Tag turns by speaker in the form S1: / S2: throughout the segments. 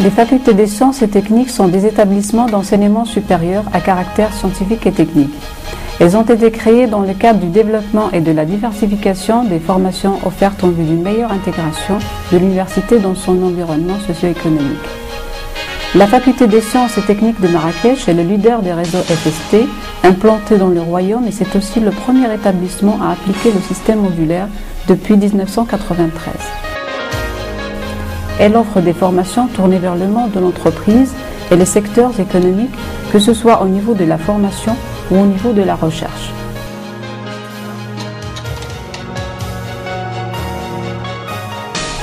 S1: Les facultés des sciences et techniques sont des établissements d'enseignement supérieur à caractère scientifique et technique. Elles ont été créées dans le cadre du développement et de la diversification des formations offertes en vue d'une meilleure intégration de l'université dans son environnement socio-économique. La faculté des sciences et techniques de Marrakech est le leader des réseaux FST implantés dans le royaume et c'est aussi le premier établissement à appliquer le système modulaire depuis 1993. Elle offre des formations tournées vers le monde de l'entreprise et les secteurs économiques, que ce soit au niveau de la formation ou au niveau de la recherche.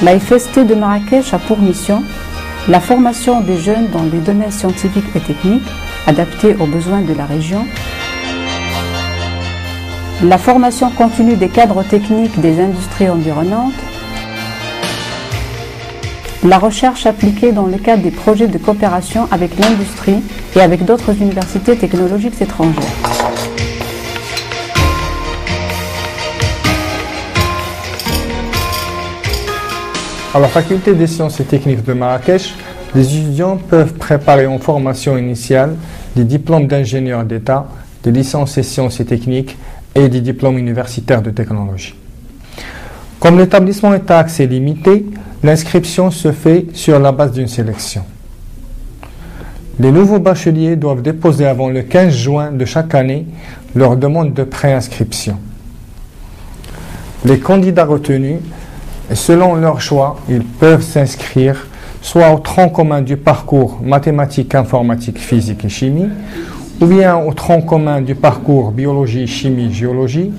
S1: La FST de Marrakech a pour mission la formation des jeunes dans les domaines scientifiques et techniques adaptés aux besoins de la région, la formation continue des cadres techniques des industries environnantes, la recherche appliquée dans le cadre des projets de coopération avec l'industrie et avec d'autres universités technologiques étrangères.
S2: À la faculté des sciences et techniques de Marrakech, les étudiants peuvent préparer en formation initiale des diplômes d'ingénieur d'État, des licences et sciences et techniques et des diplômes universitaires de technologie. Comme l'établissement est à accès limité, l'inscription se fait sur la base d'une sélection. Les nouveaux bacheliers doivent déposer avant le 15 juin de chaque année leur demande de préinscription. Les candidats retenus, selon leur choix, ils peuvent s'inscrire soit au tronc commun du parcours mathématiques, informatique, physique et chimie, ou bien au tronc commun du parcours biologie, chimie, géologie,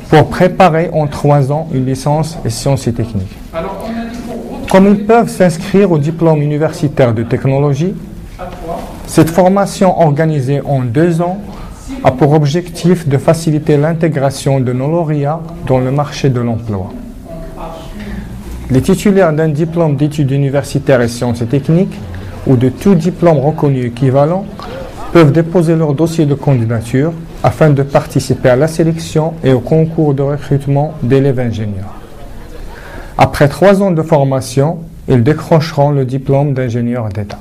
S2: pour préparer en 3 ans une licence et sciences et techniques. Comme ils peuvent s'inscrire au diplôme universitaire de technologie, cette formation organisée en 2 ans a pour objectif de faciliter l'intégration de nos lauréats dans le marché de l'emploi. Les titulaires d'un diplôme d'études universitaires et sciences et techniques ou de tout diplôme reconnu équivalent peuvent déposer leur dossier de candidature afin de participer à la sélection et au concours de recrutement d'élèves ingénieurs. Après 3 ans de formation, ils décrocheront le diplôme d'ingénieur d'État.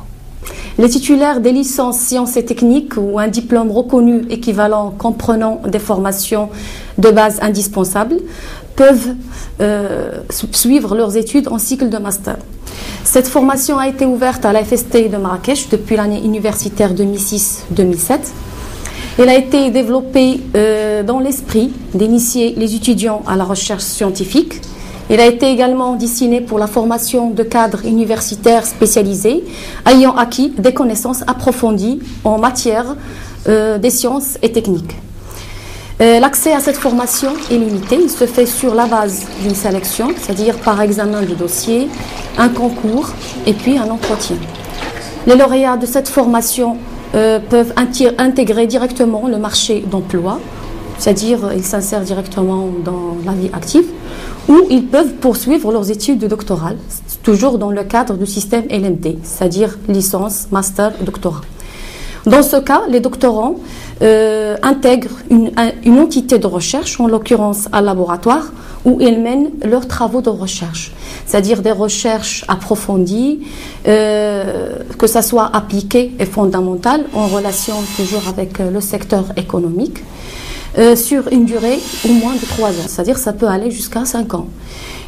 S3: Les titulaires des licences sciences et techniques ou un diplôme reconnu équivalent comprenant des formations de base indispensables peuvent suivre leurs études en cycle de master. Cette formation a été ouverte à la FST de Marrakech depuis l'année universitaire 2006-2007. Elle a été développée dans l'esprit d'initier les étudiants à la recherche scientifique. Elle a été également destinée pour la formation de cadres universitaires spécialisés ayant acquis des connaissances approfondies en matière des sciences et techniques. L'accès à cette formation est limité. Il se fait sur la base d'une sélection, c'est-à-dire par examen de dossier, un concours et puis un entretien. Les lauréats de cette formation peuvent intégrer directement le marché d'emploi, c'est-à-dire ils s'insèrent directement dans la vie active, ou ils peuvent poursuivre leurs études doctorales, toujours dans le cadre du système LMD, c'est-à-dire licence, master, doctorat. Dans ce cas, les doctorants intègrent une entité de recherche, en l'occurrence un laboratoire, où ils mènent leurs travaux de recherche, c'est-à-dire des recherches approfondies, que ça soit appliqué et fondamental, en relation toujours avec le secteur économique, sur une durée au moins de 3 ans, c'est-à-dire ça peut aller jusqu'à 5 ans.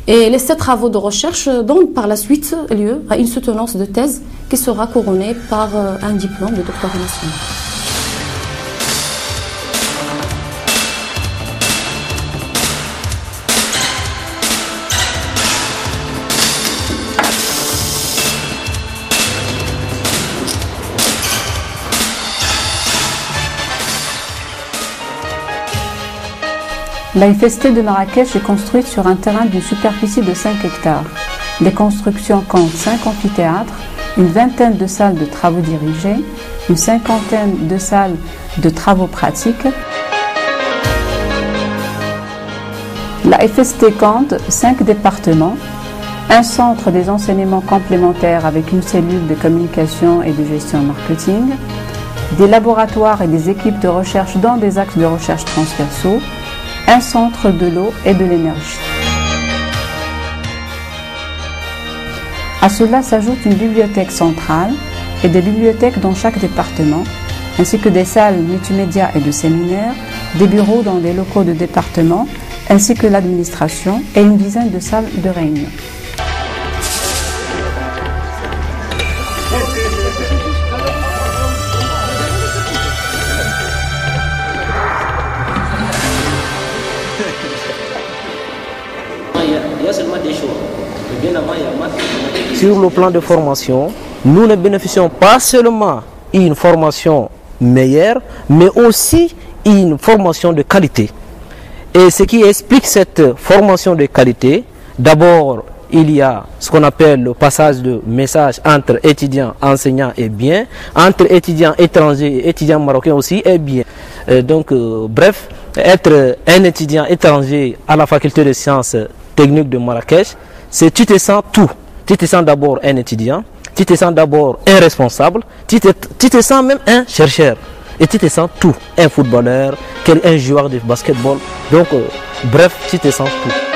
S3: Et ces travaux de recherche donnent par la suite lieu à une soutenance de thèse qui sera couronnée par un diplôme de doctorat national.
S1: La FST de Marrakech est construite sur un terrain d'une superficie de 5 hectares. Les constructions comptent 5 amphithéâtres, une vingtaine de salles de travaux dirigés, une 50aine de salles de travaux pratiques. La FST compte 5 départements, un centre des enseignements complémentaires avec une cellule de communication et de gestion marketing, des laboratoires et des équipes de recherche dans des axes de recherche transversaux, un centre de l'eau et de l'énergie. À cela s'ajoute une bibliothèque centrale et des bibliothèques dans chaque département, ainsi que des salles multimédia et de séminaires, des bureaux dans des locaux de département, ainsi que l'administration et une dizaine de salles de réunion.
S4: Il y a seulement des choix. Bien avant, il y a maths.
S5: Sur le plan de formation, nous ne bénéficions pas seulement d'une formation meilleure, mais aussi une formation de qualité. Et ce qui explique cette formation de qualité, d'abord, il y a ce qu'on appelle le passage de messages entre étudiants, enseignants et bien, entre étudiants étrangers et étudiants marocains aussi et bien. Bref, être un étudiant étranger à la faculté de sciences techniques de Marrakech, c'est tu te sens tout. Tu te sens d'abord un étudiant, tu te sens d'abord un responsable, tu te sens même un chercheur. Et tu te sens tout, un footballeur, un joueur de basketball. Donc, bref, tu te sens tout.